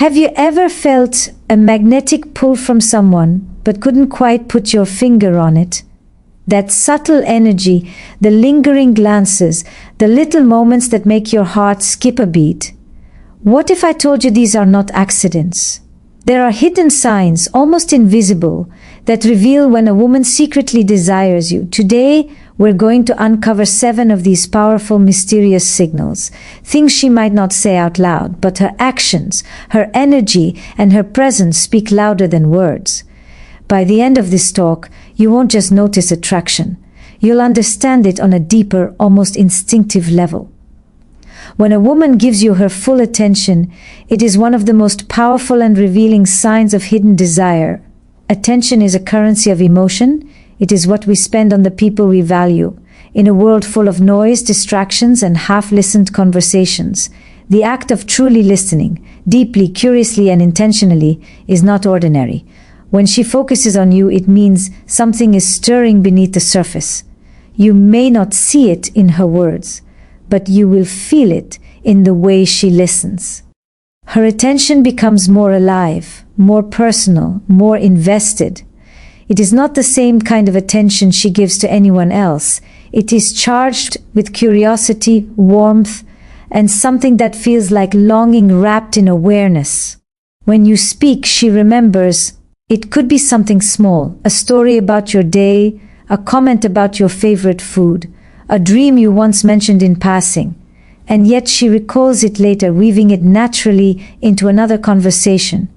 Have you ever felt a magnetic pull from someone but couldn't quite put your finger on it? That subtle energy, the lingering glances, the little moments that make your heart skip a beat. What if I told you these are not accidents? There are hidden signs, almost invisible, that reveal when a woman secretly desires you. Today, we're going to uncover 7 of these powerful, mysterious signals. Things she might not say out loud, but her actions, her energy, and her presence speak louder than words. By the end of this talk, you won't just notice attraction. You'll understand it on a deeper, almost instinctive level. When a woman gives you her full attention, it is one of the most powerful and revealing signs of hidden desire. Attention is a currency of emotion. It is what we spend on the people we value. In a world full of noise, distractions, and half-listened conversations, the act of truly listening, deeply, curiously, and intentionally, is not ordinary. When she focuses on you, it means something is stirring beneath the surface. You may not see it in her words, but you will feel it in the way she listens. Her attention becomes more alive, more personal, more invested. It is not the same kind of attention she gives to anyone else. It is charged with curiosity, warmth, and something that feels like longing wrapped in awareness. When you speak, she remembers. It could be something small, a story about your day, a comment about your favorite food, a dream you once mentioned in passing, and yet she recalls it later, weaving it naturally into another conversation.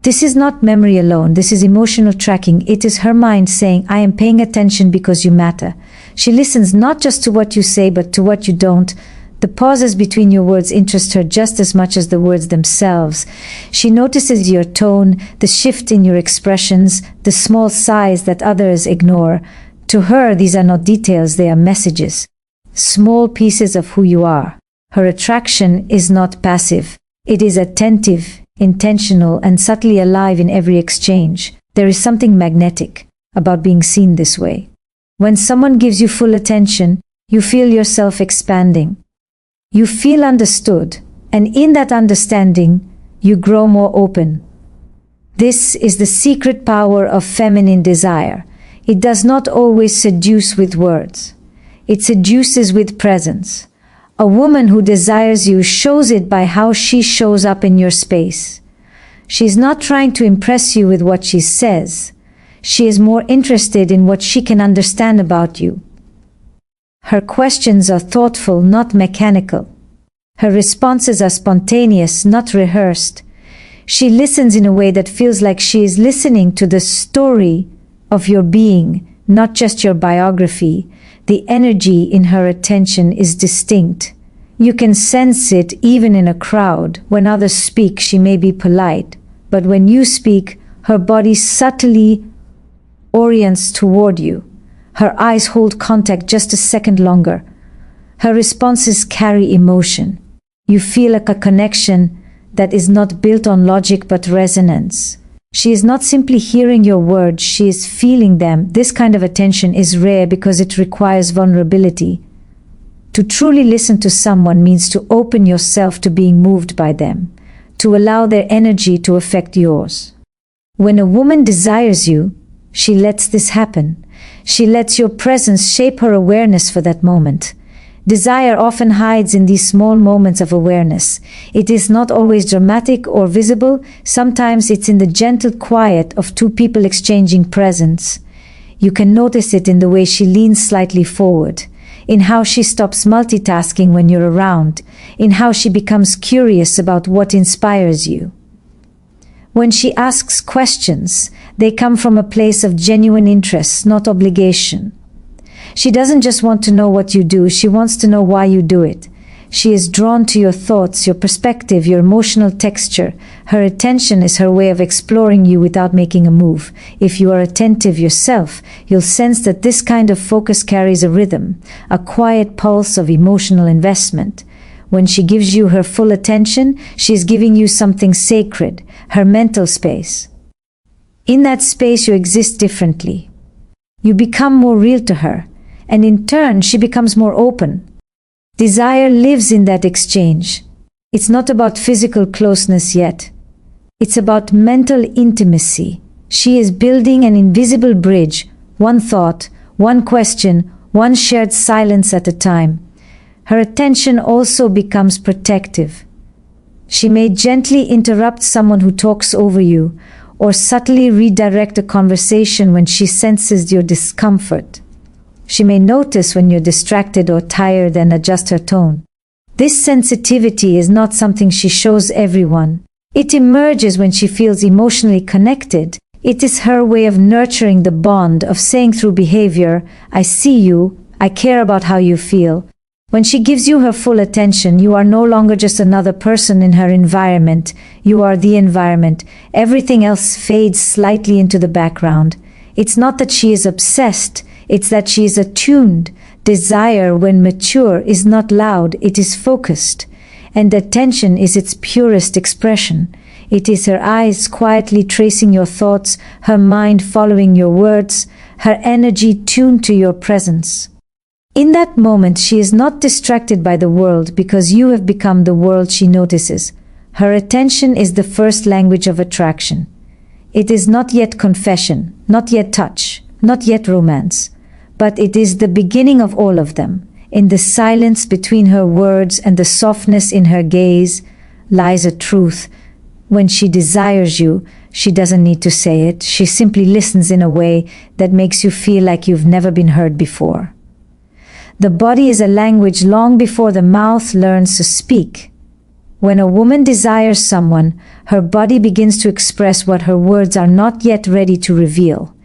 This is not memory alone, this is emotional tracking. It is her mind saying, I am paying attention because you matter. She listens not just to what you say, but to what you don't. The pauses between your words interest her just as much as the words themselves. She notices your tone, the shift in your expressions, the small sighs that others ignore. To her, these are not details, they are messages. Small pieces of who you are. Her attraction is not passive. It is attentive, intentional, and subtly alive in every exchange. There is something magnetic about being seen this way. When someone gives you full attention, you feel yourself expanding. You feel understood, and in that understanding, you grow more open. This is the secret power of feminine desire. It does not always seduce with words. It seduces with presence. A woman who desires you shows it by how she shows up in your space. She is not trying to impress you with what she says. She is more interested in what she can understand about you. Her questions are thoughtful, not mechanical. Her responses are spontaneous, not rehearsed. She listens in a way that feels like she is listening to the story of your being, not just your biography. The energy in her attention is distinct. You can sense it even in a crowd. When others speak, she may be polite, but when you speak, her body subtly orients toward you. Her eyes hold contact just a second longer. Her responses carry emotion. You feel like a connection that is not built on logic but resonance. She is not simply hearing your words, she is feeling them. This kind of attention is rare because it requires vulnerability. To truly listen to someone means to open yourself to being moved by them, to allow their energy to affect yours. When a woman desires you, she lets this happen. She lets your presence shape her awareness for that moment. Desire often hides in these small moments of awareness. It is not always dramatic or visible. Sometimes it's in the gentle quiet of two people exchanging presence. You can notice it in the way she leans slightly forward, in how she stops multitasking when you're around, in how she becomes curious about what inspires you. When she asks questions, they come from a place of genuine interest, not obligation. She doesn't just want to know what you do, she wants to know why you do it. She is drawn to your thoughts, your perspective, your emotional texture. Her attention is her way of exploring you without making a move. If you are attentive yourself, you'll sense that this kind of focus carries a rhythm, a quiet pulse of emotional investment. When she gives you her full attention, she is giving you something sacred, her mental space. In that space, you exist differently. You become more real to her, and in turn, she becomes more open. Desire lives in that exchange. It's not about physical closeness yet. It's about mental intimacy. She is building an invisible bridge, one thought, one question, one shared silence at a time. Her attention also becomes protective. She may gently interrupt someone who talks over you, or subtly redirect a conversation when she senses your discomfort. She may notice when you're distracted or tired and adjust her tone. This sensitivity is not something she shows everyone. It emerges when she feels emotionally connected. It is her way of nurturing the bond, of saying through behavior, I see you, I care about how you feel. When she gives you her full attention, you are no longer just another person in her environment. You are the environment. Everything else fades slightly into the background. It's not that she is obsessed, it's that she is attuned. Desire, when mature, is not loud, it is focused. And attention is its purest expression. It is her eyes quietly tracing your thoughts, her mind following your words, her energy tuned to your presence. In that moment, she is not distracted by the world because you have become the world she notices. Her attention is the first language of attraction. It is not yet confession, not yet touch, not yet romance, but it is the beginning of all of them. In the silence between her words and the softness in her gaze lies a truth. When she desires you, she doesn't need to say it. She simply listens in a way that makes you feel like you've never been heard before. The body is a language long before the mouth learns to speak. When a woman desires someone, her body begins to express what her words are not yet ready to reveal.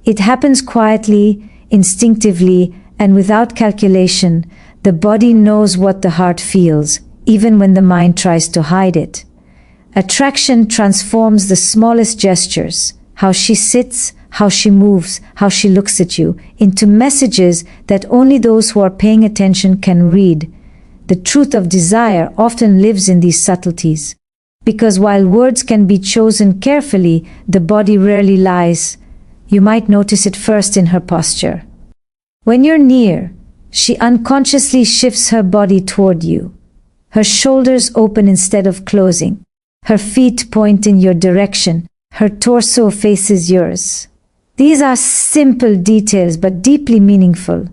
It happens quietly, instinctively, and without calculation. The body knows what the heart feels, even when the mind tries to hide it. Attraction transforms the smallest gestures, how she sits, how she moves, how she looks at you, into messages that only those who are paying attention can read. The truth of desire often lives in these subtleties. Because while words can be chosen carefully, the body rarely lies. You might notice it first in her posture. When you're near, she unconsciously shifts her body toward you. Her shoulders open instead of closing. Her feet point in your direction. Her torso faces yours. These are simple details but deeply meaningful.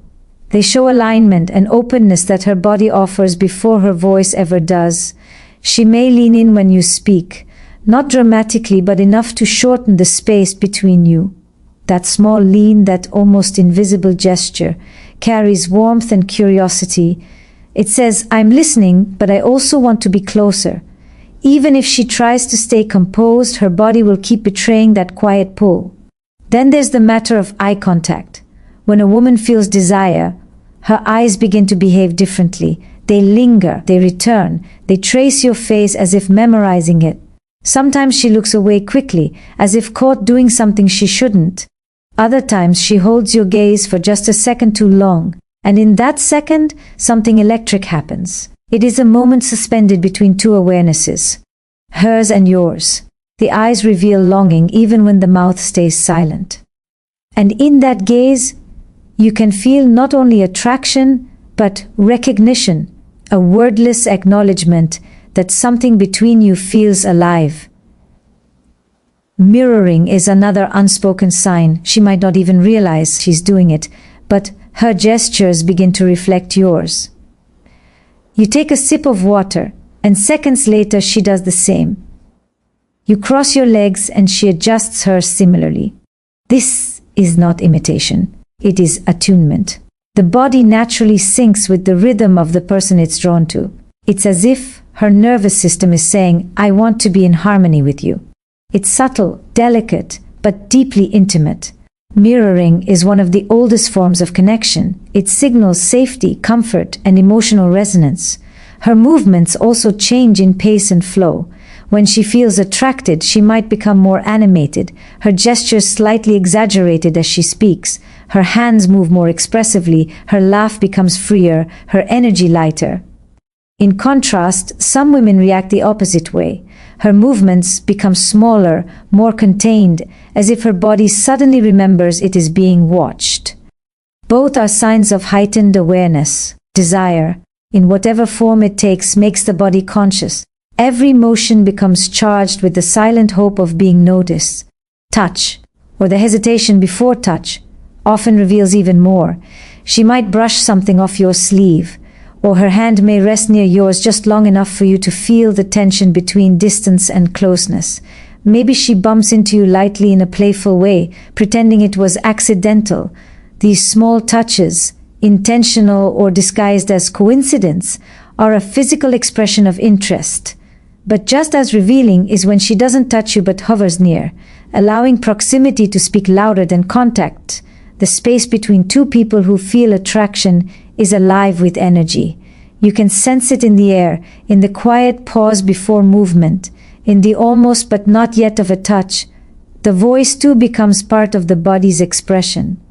They show alignment and openness that her body offers before her voice ever does. She may lean in when you speak, not dramatically but enough to shorten the space between you. That small lean, that almost invisible gesture, carries warmth and curiosity. It says, I'm listening, but I also want to be closer. Even if she tries to stay composed, her body will keep betraying that quiet pull. Then there's the matter of eye contact. When a woman feels desire, her eyes begin to behave differently. They linger, they return, they trace your face as if memorizing it. Sometimes she looks away quickly, as if caught doing something she shouldn't. Other times she holds your gaze for just a second too long, and in that second, something electric happens. It is a moment suspended between two awarenesses, hers and yours. The eyes reveal longing even when the mouth stays silent. And in that gaze, you can feel not only attraction, but recognition, a wordless acknowledgement that something between you feels alive. Mirroring is another unspoken sign. She might not even realize she's doing it, but her gestures begin to reflect yours. You take a sip of water, and seconds later she does the same. You cross your legs and she adjusts hers similarly. This is not imitation. It is attunement. The body naturally syncs with the rhythm of the person it's drawn to. It's as if her nervous system is saying, I want to be in harmony with you. It's subtle, delicate, but deeply intimate. Mirroring is one of the oldest forms of connection. It signals safety, comfort, and emotional resonance. Her movements also change in pace and flow. When she feels attracted, she might become more animated, her gestures slightly exaggerated as she speaks. Her hands move more expressively, her laugh becomes freer, her energy lighter. In contrast, some women react the opposite way. Her movements become smaller, more contained, as if her body suddenly remembers it is being watched. Both are signs of heightened awareness, desire. in whatever form it takes, makes the body conscious. Every motion becomes charged with the silent hope of being noticed. Touch, or the hesitation before touch, often reveals even more. She might brush something off your sleeve, or her hand may rest near yours just long enough for you to feel the tension between distance and closeness. Maybe she bumps into you lightly in a playful way, pretending it was accidental. These small touches, intentional or disguised as coincidence, are a physical expression of interest. But just as revealing is when she doesn't touch you but hovers near, allowing proximity to speak louder than contact. The space between two people who feel attraction is alive with energy. You can sense it in the air, in the quiet pause before movement, in the almost but not yet of a touch. The voice too becomes part of the body's expression.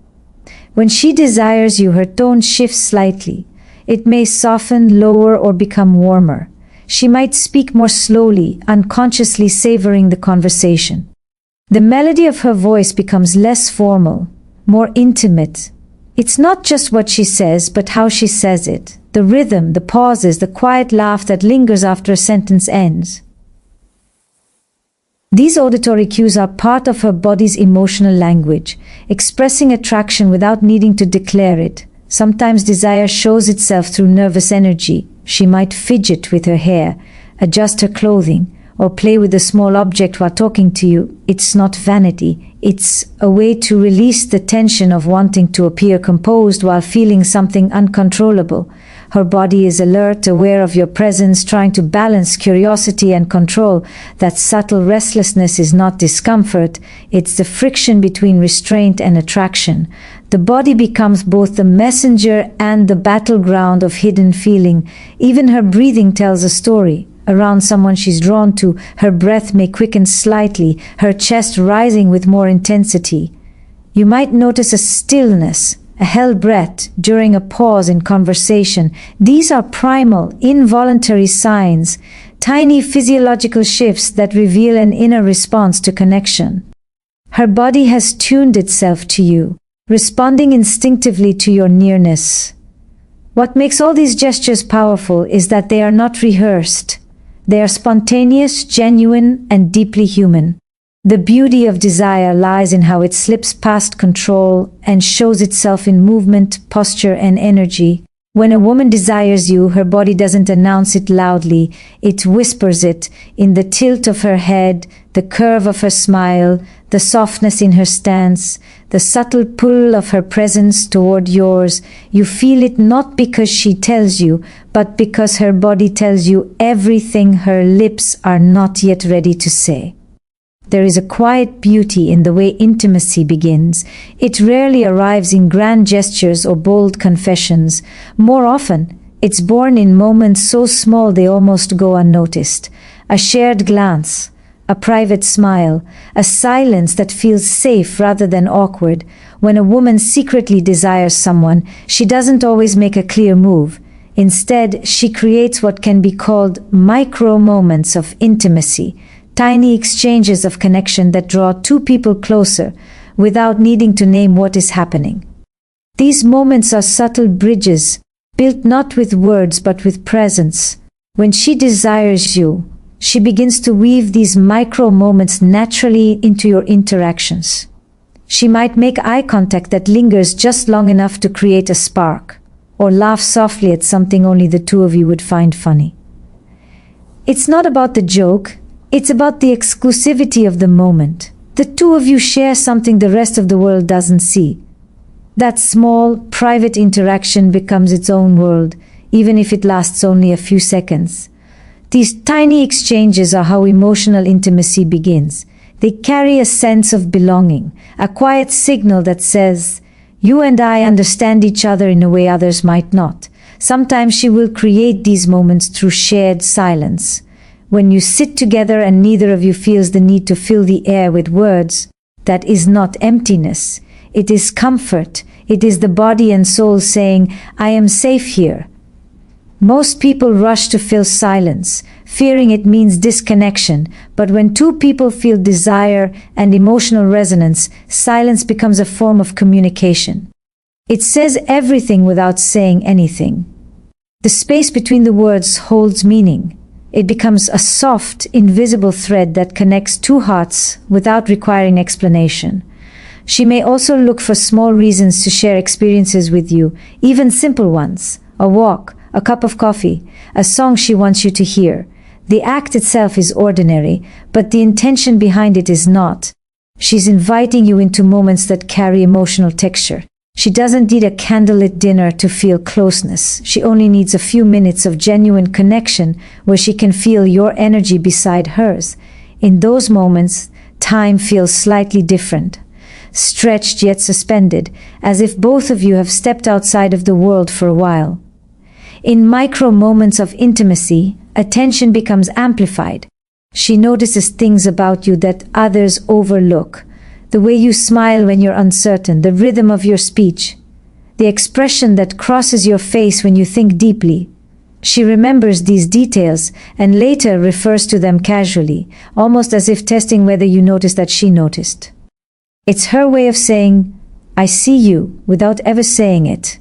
When she desires you, her tone shifts slightly. It may soften, lower, or become warmer. She might speak more slowly, unconsciously savoring the conversation. The melody of her voice becomes less formal, more intimate. It's not just what she says, but how she says it. The rhythm, the pauses, the quiet laugh that lingers after a sentence ends. These auditory cues are part of her body's emotional language, expressing attraction without needing to declare it. Sometimes desire shows itself through nervous energy. She might fidget with her hair, adjust her clothing, or play with a small object while talking to you. It's not vanity. It's a way to release the tension of wanting to appear composed while feeling something uncontrollable. Her body is alert, aware of your presence, trying to balance curiosity and control. That subtle restlessness is not discomfort. It's the friction between restraint and attraction. The body becomes both the messenger and the battleground of hidden feeling. Even her breathing tells a story. Around someone she's drawn to, her breath may quicken slightly, her chest rising with more intensity. You might notice a stillness, a held breath during a pause in conversation. These are primal, involuntary signs, tiny physiological shifts that reveal an inner response to connection. Her body has tuned itself to you, responding instinctively to your nearness. What makes all these gestures powerful is that they are not rehearsed. They are spontaneous, genuine, and deeply human. The beauty of desire lies in how it slips past control and shows itself in movement, posture, and energy. When a woman desires you, her body doesn't announce it loudly. It whispers it in the tilt of her head, the curve of her smile, the softness in her stance, the subtle pull of her presence toward yours. You feel it not because she tells you, but because her body tells you everything her lips are not yet ready to say. There is a quiet beauty in the way intimacy begins. It rarely arrives in grand gestures or bold confessions. More often, it's born in moments so small they almost go unnoticed. A shared glance, a private smile, a silence that feels safe rather than awkward. When a woman secretly desires someone, she doesn't always make a clear move. Instead, she creates what can be called micro moments of intimacy, tiny exchanges of connection that draw two people closer without needing to name what is happening. These moments are subtle bridges, built not with words but with presence. When she desires you, she begins to weave these micro moments naturally into your interactions. She might make eye contact that lingers just long enough to create a spark, or laugh softly at something only the two of you would find funny. It's not about the joke, it's about the exclusivity of the moment. The two of you share something the rest of the world doesn't see. That small, private interaction becomes its own world, even if it lasts only a few seconds. These tiny exchanges are how emotional intimacy begins. They carry a sense of belonging, a quiet signal that says, "You and I understand each other in a way others might not." Sometimes she will create these moments through shared silence. When you sit together and neither of you feels the need to fill the air with words, that is not emptiness. It is comfort. It is the body and soul saying, "I am safe here." Most people rush to fill silence, fearing it means disconnection, but when two people feel desire and emotional resonance, silence becomes a form of communication. It says everything without saying anything. The space between the words holds meaning. It becomes a soft, invisible thread that connects two hearts without requiring explanation. She may also look for small reasons to share experiences with you, even simple ones: a walk, a cup of coffee, a song she wants you to hear. The act itself is ordinary, but the intention behind it is not. She's inviting you into moments that carry emotional texture. She doesn't need a candlelit dinner to feel closeness. She only needs a few minutes of genuine connection where she can feel your energy beside hers. In those moments, time feels slightly different, stretched yet suspended, as if both of you have stepped outside of the world for a while. In micro moments of intimacy, attention becomes amplified. She notices things about you that others overlook. The way you smile when you're uncertain, the rhythm of your speech, the expression that crosses your face when you think deeply. She remembers these details and later refers to them casually, almost as if testing whether you noticed that she noticed. It's her way of saying, "I see you," without ever saying it.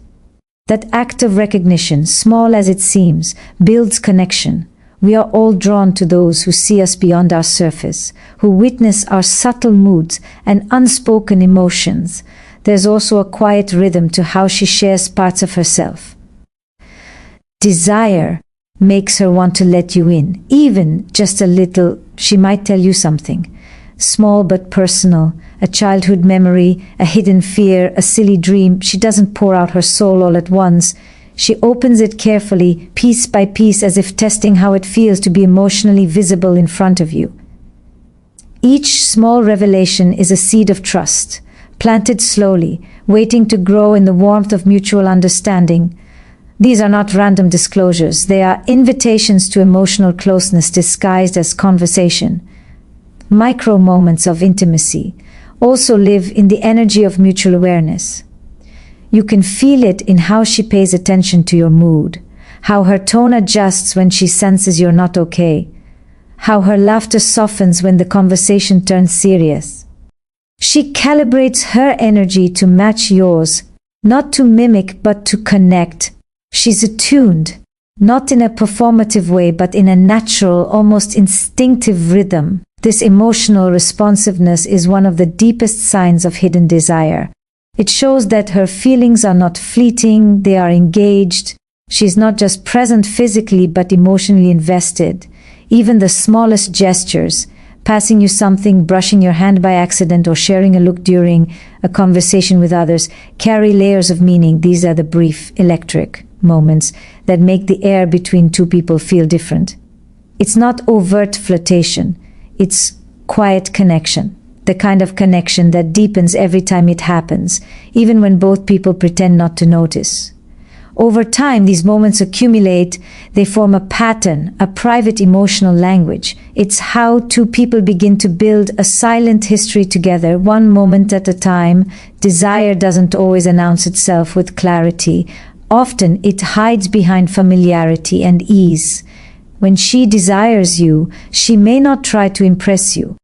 That act of recognition, small as it seems, builds connection. We are all drawn to those who see us beyond our surface, who witness our subtle moods and unspoken emotions. There's also a quiet rhythm to how she shares parts of herself. Desire makes her want to let you in, even just a little. She might tell you something, small but personal, a childhood memory, a hidden fear, a silly dream. She doesn't pour out her soul all at once. She opens it carefully, piece by piece, as if testing how it feels to be emotionally visible in front of you. Each small revelation is a seed of trust, planted slowly, waiting to grow in the warmth of mutual understanding. These are not random disclosures. They are invitations to emotional closeness disguised as conversation. Micro moments of intimacy also live in the energy of mutual awareness. You can feel it in how she pays attention to your mood, how her tone adjusts when she senses you're not okay, how her laughter softens when the conversation turns serious. She calibrates her energy to match yours, not to mimic but to connect. She's attuned, not in a performative way but in a natural, almost instinctive rhythm. This emotional responsiveness is one of the deepest signs of hidden desire. It shows that her feelings are not fleeting, they are engaged. She's not just present physically but emotionally invested. Even the smallest gestures, passing you something, brushing your hand by accident, or sharing a look during a conversation with others, carry layers of meaning. These are the brief, electric moments that make the air between two people feel different. It's not overt flirtation, it's quiet connection. The kind of connection that deepens every time it happens, even when both people pretend not to notice. Over time, these moments accumulate. They form a pattern, a private emotional language. It's how two people begin to build a silent history together, one moment at a time. Desire doesn't always announce itself with clarity. Often it hides behind familiarity and ease. When she desires you, she may not try to impress you.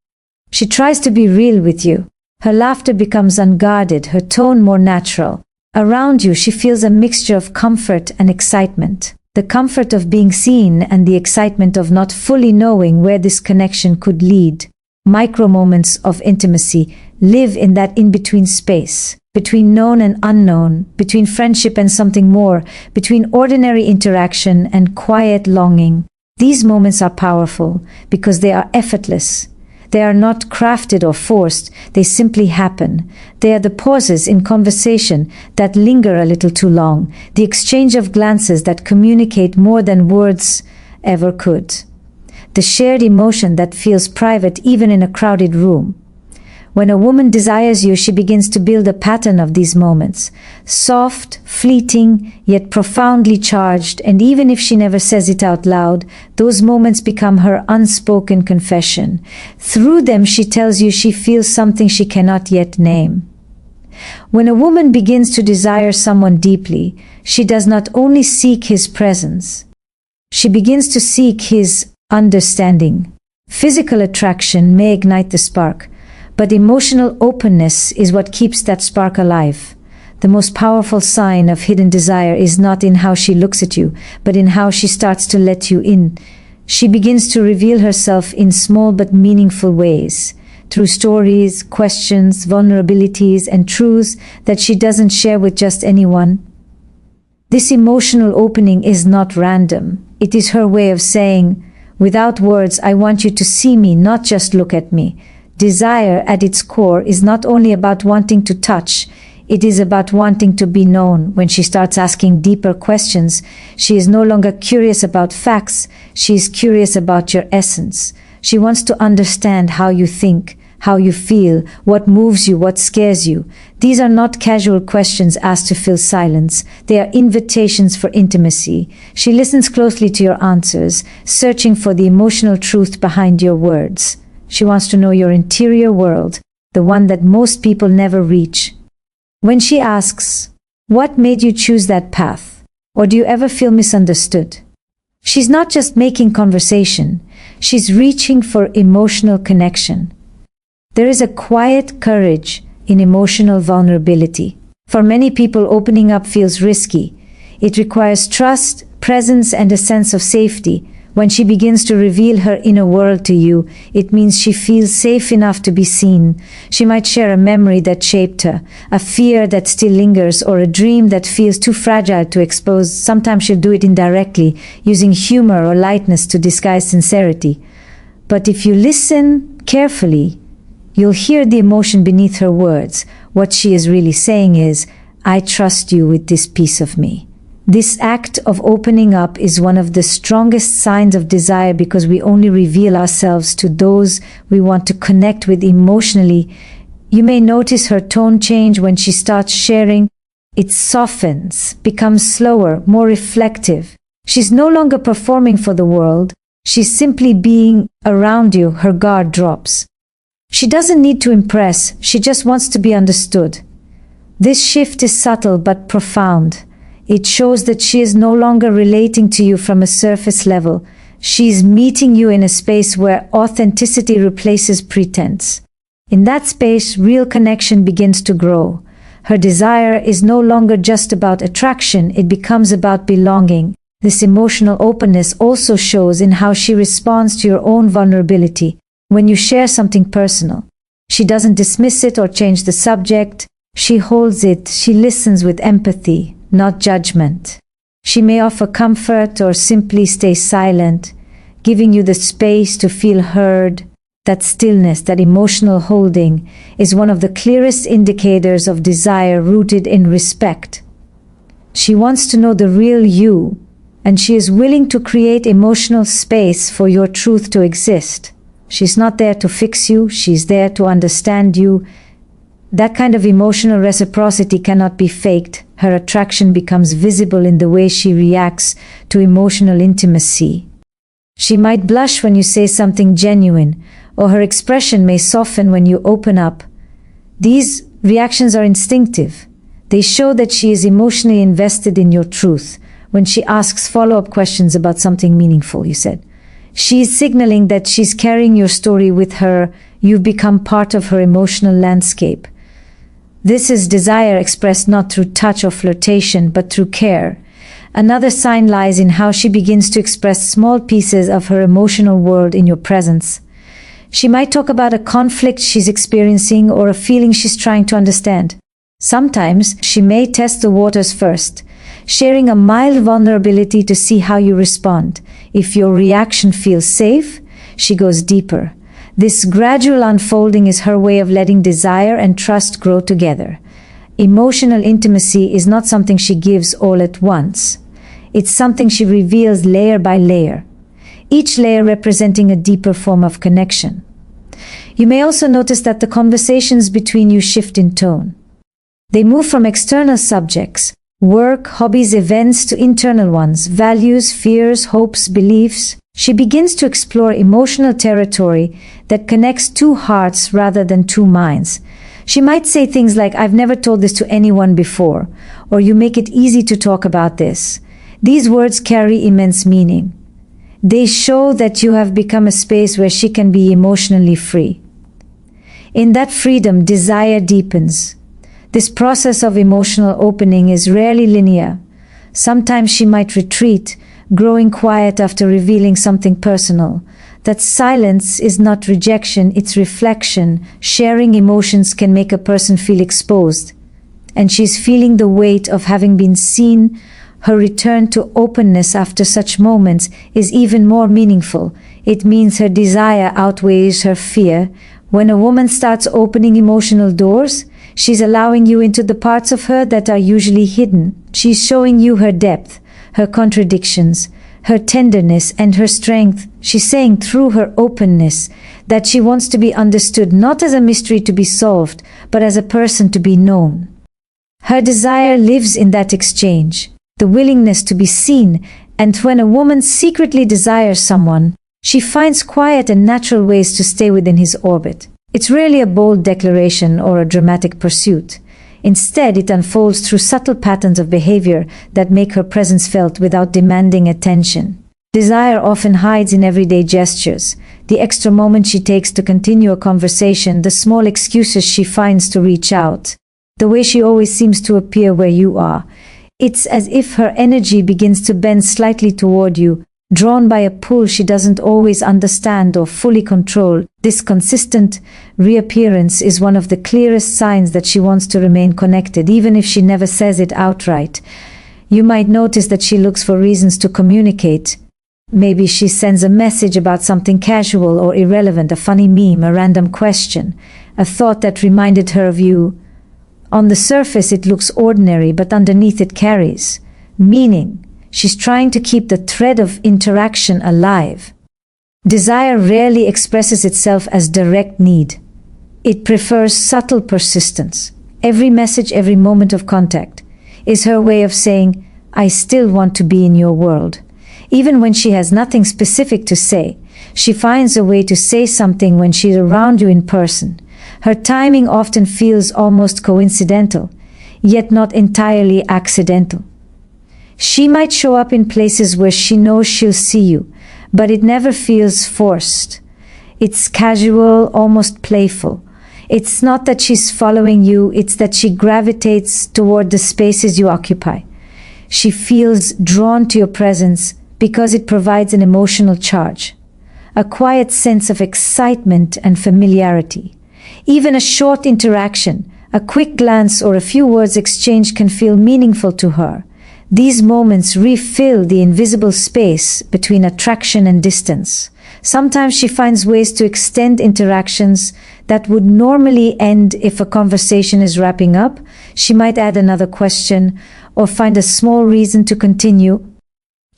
She tries to be real with you. Her laughter becomes unguarded, her tone more natural. Around you, she feels a mixture of comfort and excitement. The comfort of being seen and the excitement of not fully knowing where this connection could lead. Micro moments of intimacy live in that in-between space, between known and unknown, between friendship and something more, between ordinary interaction and quiet longing. These moments are powerful because they are effortless. They are not crafted or forced, they simply happen. They are the pauses in conversation that linger a little too long, the exchange of glances that communicate more than words ever could, the shared emotion that feels private even in a crowded room. When a woman desires you, she begins to build a pattern of these moments, soft, fleeting, yet profoundly charged, and even if she never says it out loud, those moments become her unspoken confession. Through them, she tells you she feels something she cannot yet name. When a woman begins to desire someone deeply, she does not only seek his presence, she begins to seek his understanding. Physical attraction may ignite the spark, but emotional openness is what keeps that spark alive. The most powerful sign of hidden desire is not in how she looks at you, but in how she starts to let you in. She begins to reveal herself in small but meaningful ways, through stories, questions, vulnerabilities, and truths that she doesn't share with just anyone. This emotional opening is not random. It is her way of saying, without words, I want you to see me, not just look at me. Desire at its core is not only about wanting to touch, it is about wanting to be known. When she starts asking deeper questions, she is no longer curious about facts, she is curious about your essence. She wants to understand how you think, how you feel, what moves you, what scares you. These are not casual questions asked to fill silence. They are invitations for intimacy. She listens closely to your answers, searching for the emotional truth behind your words. She wants to know your interior world, the one that most people never reach. When she asks, what made you choose that path? Or do you ever feel misunderstood? She's not just making conversation, she's reaching for emotional connection. There is a quiet courage in emotional vulnerability. For many people, opening up feels risky. It requires trust, presence, and a sense of safety. When she begins to reveal her inner world to you, it means she feels safe enough to be seen. She might share a memory that shaped her, a fear that still lingers, or a dream that feels too fragile to expose. Sometimes she'll do it indirectly, using humor or lightness to disguise sincerity. But if you listen carefully, you'll hear the emotion beneath her words. What she is really saying is, I trust you with this piece of me. This act of opening up is one of the strongest signs of desire, because we only reveal ourselves to those we want to connect with emotionally. You may notice her tone change when she starts sharing. It softens, becomes slower, more reflective. She's no longer performing for the world. She's simply being around you. Her guard drops. She doesn't need to impress. She just wants to be understood. This shift is subtle but profound. It shows that she is no longer relating to you from a surface level. She is meeting you in a space where authenticity replaces pretense. In that space, real connection begins to grow. Her desire is no longer just about attraction, it becomes about belonging. This emotional openness also shows in how she responds to your own vulnerability. When you share something personal, she doesn't dismiss it or change the subject. She holds it. She listens with empathy, not judgment. She may offer comfort or simply stay silent, giving you the space to feel heard. That stillness, that emotional holding, is one of the clearest indicators of desire rooted in respect. She wants to know the real you, and she is willing to create emotional space for your truth to exist. She's not there to fix you, she's there to understand you. That kind of emotional reciprocity cannot be faked. Her attraction becomes visible in the way she reacts to emotional intimacy. She might blush when you say something genuine, or her expression may soften when you open up. These reactions are instinctive. They show that she is emotionally invested in your truth. When she asks follow-up questions about something meaningful, you said, she is signaling that she's carrying your story with her. You've become part of her emotional landscape. This is desire expressed not through touch or flirtation, but through care. Another sign lies in how she begins to express small pieces of her emotional world in your presence. She might talk about a conflict she's experiencing or a feeling she's trying to understand. Sometimes she may test the waters first, sharing a mild vulnerability to see how you respond. If your reaction feels safe, she goes deeper. This gradual unfolding is her way of letting desire and trust grow together. Emotional intimacy is not something she gives all at once. It's something she reveals layer by layer, each layer representing a deeper form of connection. You may also notice that the conversations between you shift in tone. They move from external subjects, work, hobbies, events, to internal ones, values, fears, hopes, beliefs. She begins to explore emotional territory that connects two hearts rather than two minds. She might say things like, I've never told this to anyone before, or you make it easy to talk about this. These words carry immense meaning. They show that you have become a space where she can be emotionally free. In that freedom, desire deepens. This process of emotional opening is rarely linear. Sometimes she might retreat, growing quiet after revealing something personal. That silence is not rejection, it's reflection. Sharing emotions can make a person feel exposed, and she's feeling the weight of having been seen. Her return to openness after such moments is even more meaningful. It means her desire outweighs her fear. When a woman starts opening emotional doors, she's allowing you into the parts of her that are usually hidden. She's showing you her depth, her contradictions, her tenderness, and her strength. She's saying through her openness that she wants to be understood, not as a mystery to be solved, but as a person to be known. Her desire lives in that exchange, the willingness to be seen, and when a woman secretly desires someone, she finds quiet and natural ways to stay within his orbit. It's rarely a bold declaration or a dramatic pursuit. Instead, it unfolds through subtle patterns of behavior that make her presence felt without demanding attention. Desire often hides in everyday gestures, the extra moment she takes to continue a conversation, the small excuses she finds to reach out, the way she always seems to appear where you are. It's as if her energy begins to bend slightly toward you, drawn by a pull she doesn't always understand or fully control. This consistent reappearance is one of the clearest signs that she wants to remain connected, even if she never says it outright. You might notice that she looks for reasons to communicate. Maybe she sends a message about something casual or irrelevant, a funny meme, a random question, a thought that reminded her of you. On the surface it looks ordinary, but underneath it carries meaning. She's trying to keep the thread of interaction alive. Desire rarely expresses itself as direct need. It prefers subtle persistence. Every message, every moment of contact is her way of saying, I still want to be in your world. Even when she has nothing specific to say, she finds a way to say something when she's around you in person. Her timing often feels almost coincidental, yet not entirely accidental. She might show up in places where she knows she'll see you, but it never feels forced. It's casual, almost playful. It's not that she's following you, it's that she gravitates toward the spaces you occupy. She feels drawn to your presence because it provides an emotional charge, a quiet sense of excitement and familiarity. Even a short interaction, a quick glance, or a few words exchanged can feel meaningful to her. These moments refill the invisible space between attraction and distance. Sometimes she finds ways to extend interactions that would normally end if a conversation is wrapping up. She might add another question or find a small reason to continue.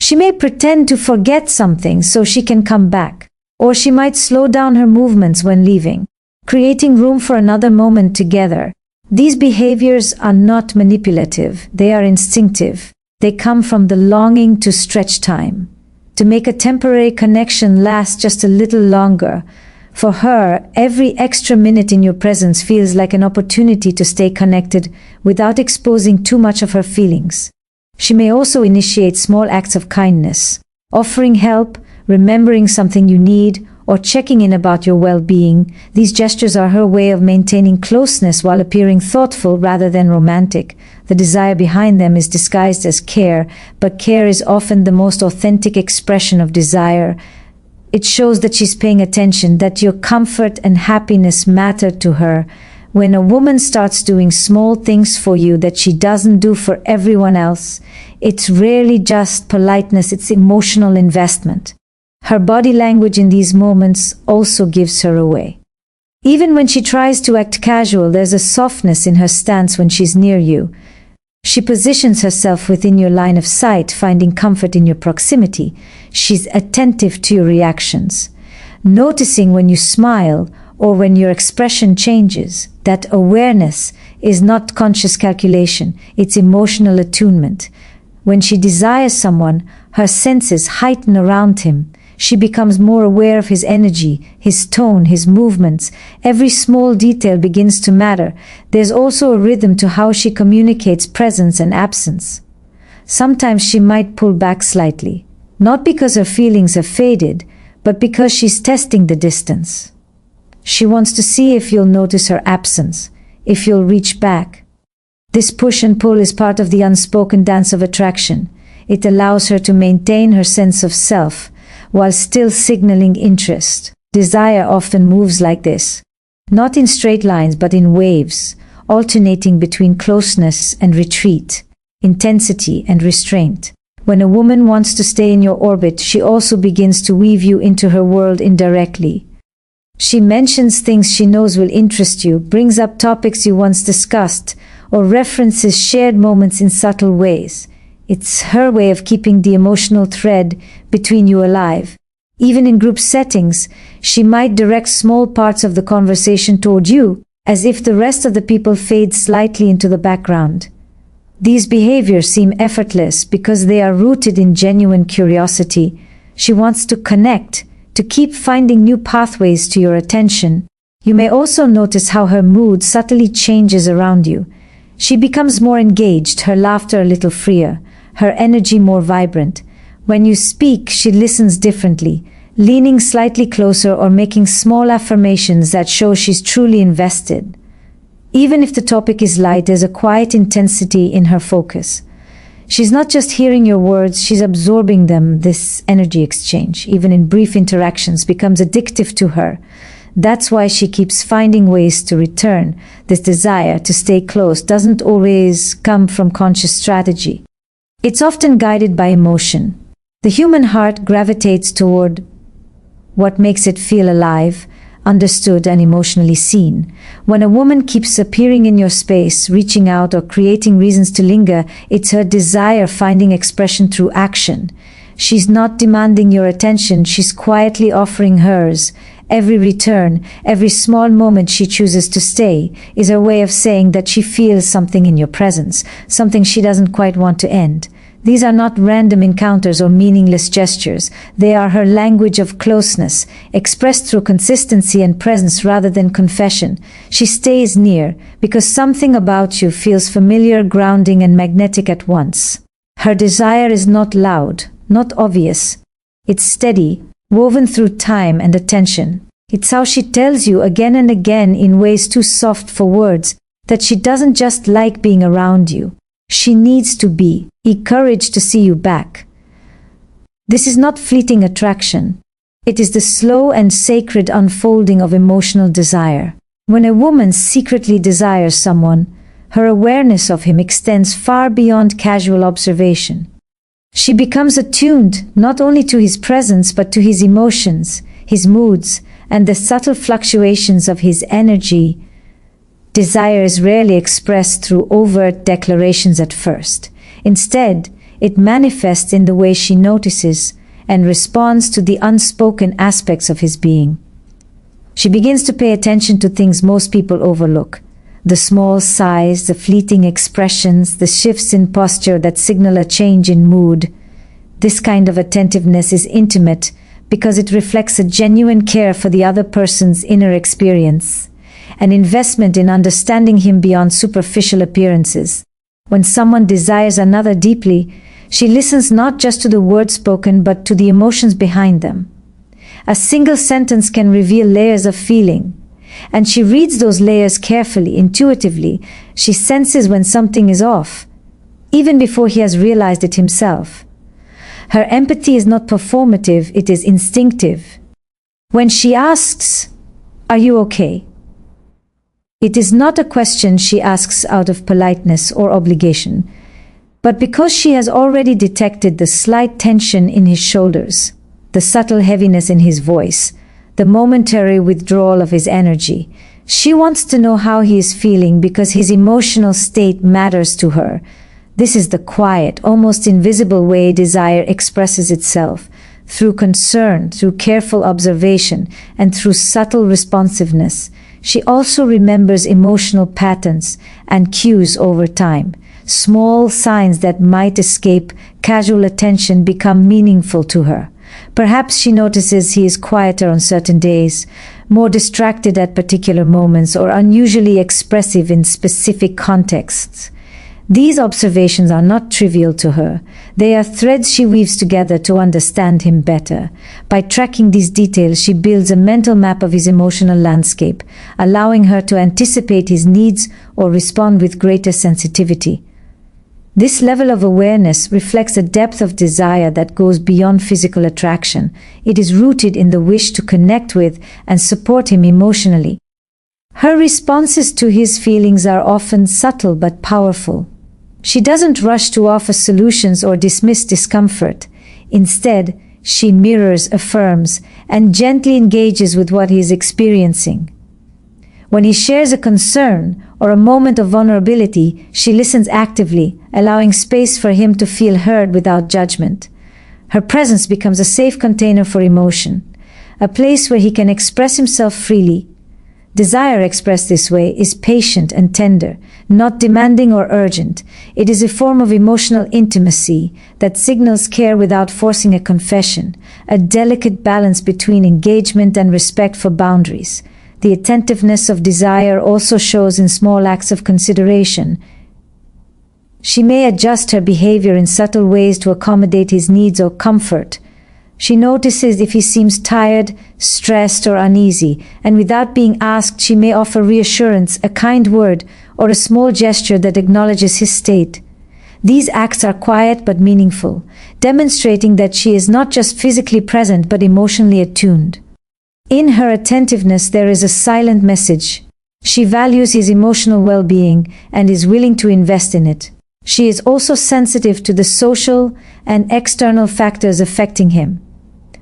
She may pretend to forget something so she can come back, or she might slow down her movements when leaving, creating room for another moment together. These behaviors are not manipulative, they are instinctive. They come from the longing to stretch time, to make a temporary connection last just a little longer. For her, every extra minute in your presence feels like an opportunity to stay connected without exposing too much of her feelings. She may also initiate small acts of kindness, offering help, remembering something you need, or checking in about your well-being. These gestures are her way of maintaining closeness while appearing thoughtful rather than romantic. The desire behind them is disguised as care, but care is often the most authentic expression of desire. It shows that she's paying attention, that your comfort and happiness matter to her. When a woman starts doing small things for you that she doesn't do for everyone else, it's rarely just politeness, it's emotional investment. Her body language in these moments also gives her away. Even when she tries to act casual, there's a softness in her stance when she's near you. She positions herself within your line of sight, finding comfort in your proximity. She's attentive to your reactions, noticing when you smile or when your expression changes. That awareness is not conscious calculation, it's emotional attunement. When she desires someone, her senses heighten around him. She becomes more aware of his energy, his tone, his movements. Every small detail begins to matter. There's also a rhythm to how she communicates presence and absence. Sometimes she might pull back slightly, not because her feelings have faded, but because she's testing the distance. She wants to see if you'll notice her absence, if you'll reach back, This push and pull is part of the unspoken dance of attraction. It allows her to maintain her sense of self while still signaling interest. Desire often moves like this, not in straight lines but in waves, alternating between closeness and retreat, intensity and restraint. When a woman wants to stay in your orbit, she also begins to weave you into her world indirectly. She mentions things she knows will interest you, brings up topics you once discussed, or references shared moments in subtle ways. It's her way of keeping the emotional thread between you alive. Even in group settings, she might direct small parts of the conversation toward you, as if the rest of the people fade slightly into the background. These behaviors seem effortless because they are rooted in genuine curiosity. She wants to connect, to keep finding new pathways to your attention. You may also notice how her mood subtly changes around you. She becomes more engaged, her laughter a little freer, her energy more vibrant. When you speak, she listens differently, leaning slightly closer or making small affirmations that show she's truly invested. Even if the topic is light, there's a quiet intensity in her focus. She's not just hearing your words, she's absorbing them. This energy exchange, even in brief interactions, becomes addictive to her. That's why she keeps finding ways to return. This desire to stay close doesn't always come from conscious strategy. It's often guided by emotion. The human heart gravitates toward what makes it feel alive, understood, and emotionally seen. When a woman keeps appearing in your space, reaching out or creating reasons to linger, it's her desire finding expression through action. She's not demanding your attention, she's quietly offering hers. Every return, every small moment she chooses to stay, is her way of saying that she feels something in your presence, something she doesn't quite want to end. These are not random encounters or meaningless gestures. They are her language of closeness, expressed through consistency and presence rather than confession. She stays near because something about you feels familiar, grounding, and magnetic at once. Her desire is not loud, not obvious. It's steady, woven through time and attention. It's how she tells you again and again in ways too soft for words that she doesn't just like being around you. She needs to be encouraged to see you back. This is not fleeting attraction. It is the slow and sacred unfolding of emotional desire. When a woman secretly desires someone, her awareness of him extends far beyond casual observation. She becomes attuned not only to his presence but to his emotions, his moods, and the subtle fluctuations of his energy. Desire is rarely expressed through overt declarations at first. Instead, it manifests in the way she notices and responds to the unspoken aspects of his being. She begins to pay attention to things most people overlook: the small sighs, the fleeting expressions, the shifts in posture that signal a change in mood. This kind of attentiveness is intimate because it reflects a genuine care for the other person's inner experience, an investment in understanding him beyond superficial appearances. When someone desires another deeply, she listens not just to the words spoken but to the emotions behind them. A single sentence can reveal layers of feeling, and she reads those layers carefully, intuitively. She senses when something is off, even before he has realized it himself. Her empathy is not performative, it is instinctive. When she asks, "Are you okay?" it is not a question she asks out of politeness or obligation, but because she has already detected the slight tension in his shoulders, the subtle heaviness in his voice, the momentary withdrawal of his energy. She wants to know how he is feeling because his emotional state matters to her. This is the quiet, almost invisible way desire expresses itself, through concern, through careful observation, and through subtle responsiveness. She also remembers emotional patterns and cues over time. Small signs that might escape casual attention become meaningful to her. Perhaps she notices he is quieter on certain days, more distracted at particular moments, or unusually expressive in specific contexts. These observations are not trivial to her. They are threads she weaves together to understand him better. By tracking these details, she builds a mental map of his emotional landscape, allowing her to anticipate his needs or respond with greater sensitivity. This level of awareness reflects a depth of desire that goes beyond physical attraction. It is rooted in the wish to connect with and support him emotionally. Her responses to his feelings are often subtle but powerful. She doesn't rush to offer solutions or dismiss discomfort. Instead, she mirrors, affirms, and gently engages with what he is experiencing. When he shares a concern or a moment of vulnerability, she listens actively, allowing space for him to feel heard without judgment. Her presence becomes a safe container for emotion, a place where he can express himself freely. Desire expressed this way is patient and tender, not demanding or urgent. It is a form of emotional intimacy that signals care without forcing a confession, a delicate balance between engagement and respect for boundaries. The attentiveness of desire also shows in small acts of consideration. She may adjust her behavior in subtle ways to accommodate his needs or comfort. She notices if he seems tired, stressed, or uneasy, and without being asked, she may offer reassurance, a kind word, or a small gesture that acknowledges his state. These acts are quiet but meaningful, demonstrating that she is not just physically present but emotionally attuned. In her attentiveness, there is a silent message. She values his emotional well-being and is willing to invest in it. She is also sensitive to the social and external factors affecting him.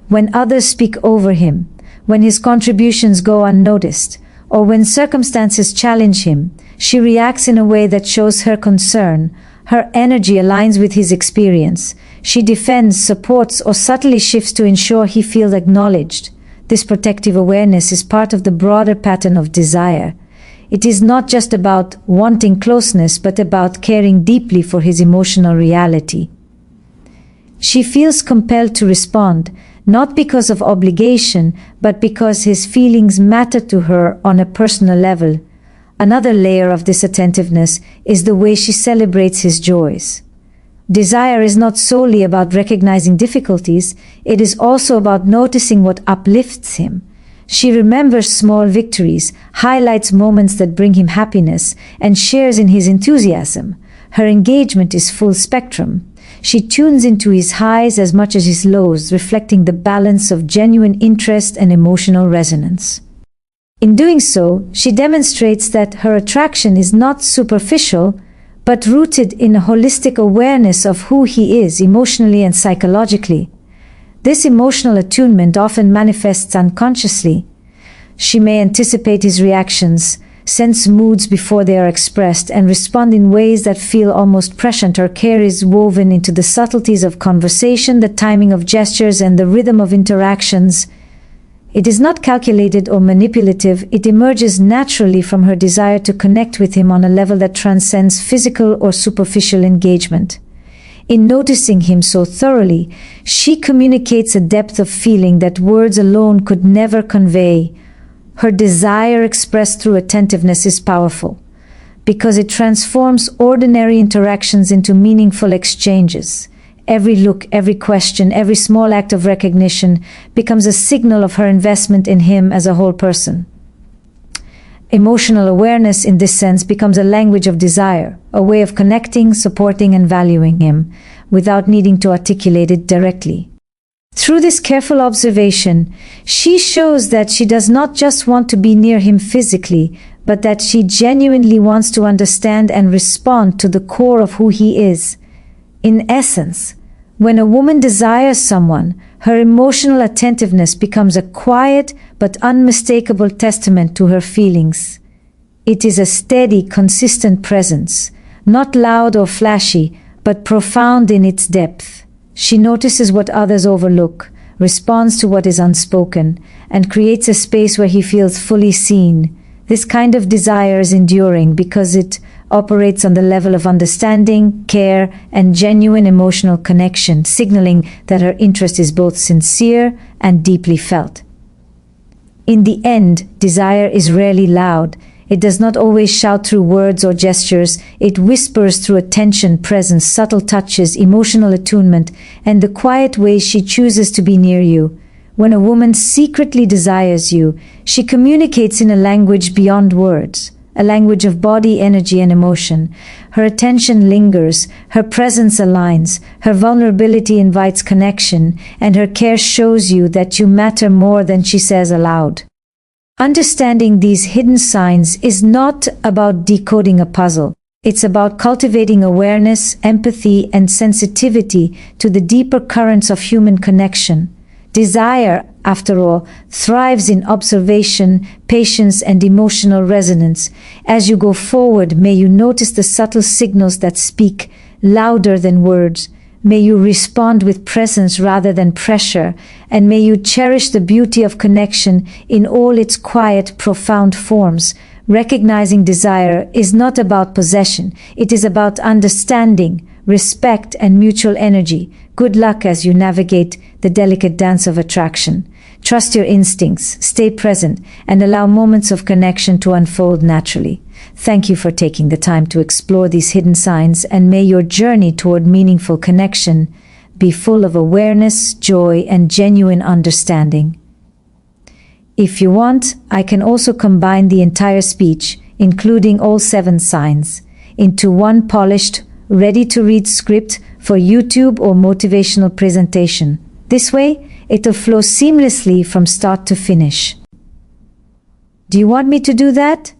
When others speak over him, when his contributions go unnoticed, or when circumstances challenge him, she reacts in a way that shows her concern. Her energy aligns with his experience. She defends, supports, or subtly shifts to ensure he feels acknowledged. This protective awareness is part of the broader pattern of desire. It is not just about wanting closeness, but about caring deeply for his emotional reality. She feels compelled to respond, not because of obligation, but because his feelings matter to her on a personal level. Another layer of this attentiveness is the way she celebrates his joys. Desire is not solely about recognizing difficulties, it is also about noticing what uplifts him. She remembers small victories, highlights moments that bring him happiness, and shares in his enthusiasm. Her engagement is full spectrum. She tunes into his highs as much as his lows, reflecting the balance of genuine interest and emotional resonance. In doing so, she demonstrates that her attraction is not superficial, but rooted in a holistic awareness of who he is emotionally and psychologically. This emotional attunement often manifests unconsciously. She may anticipate his reactions, sense moods before they are expressed, and respond in ways that feel almost prescient. Her care is woven into the subtleties of conversation, the timing of gestures, and the rhythm of interactions. It is not calculated or manipulative, it emerges naturally from her desire to connect with him on a level that transcends physical or superficial engagement. In noticing him so thoroughly, she communicates a depth of feeling that words alone could never convey. Her desire expressed through attentiveness is powerful, because it transforms ordinary interactions into meaningful exchanges. Every look, every question, every small act of recognition becomes a signal of her investment in him as a whole person. Emotional awareness in this sense becomes a language of desire, a way of connecting, supporting, and valuing him, without needing to articulate it directly. Through this careful observation, she shows that she does not just want to be near him physically, but that she genuinely wants to understand and respond to the core of who he is. In essence, when a woman desires someone, her emotional attentiveness becomes a quiet but unmistakable testament to her feelings. It is a steady, consistent presence, not loud or flashy, but profound in its depth. She notices what others overlook, responds to what is unspoken, and creates a space where he feels fully seen. This kind of desire is enduring because it operates on the level of understanding, care, and genuine emotional connection, signaling that her interest is both sincere and deeply felt. In the end, desire is rarely loud. It does not always shout through words or gestures. It whispers through attention, presence, subtle touches, emotional attunement, and the quiet ways she chooses to be near you. When a woman secretly desires you, she communicates in a language beyond words, a language of body, energy, and emotion. Her attention lingers, her presence aligns, her vulnerability invites connection, and her care shows you that you matter more than she says aloud. Understanding these hidden signs is not about decoding a puzzle. It's about cultivating awareness, empathy, and sensitivity to the deeper currents of human connection. Desire, after all, thrives in observation, patience, and emotional resonance. As you go forward, may you notice the subtle signals that speak louder than words. May you respond with presence rather than pressure, and may you cherish the beauty of connection in all its quiet, profound forms. Recognizing desire is not about possession. It is about understanding, respect, and mutual energy. Good luck as you navigate the delicate dance of attraction. Trust your instincts, stay present, and allow moments of connection to unfold naturally. Thank you for taking the time to explore these hidden signs, and may your journey toward meaningful connection be full of awareness, joy, and genuine understanding. If you want, I can also combine the entire speech, including all 7 signs, into one polished, ready-to-read script for YouTube or motivational presentation. This way, it'll flow seamlessly from start to finish. Do you want me to do that?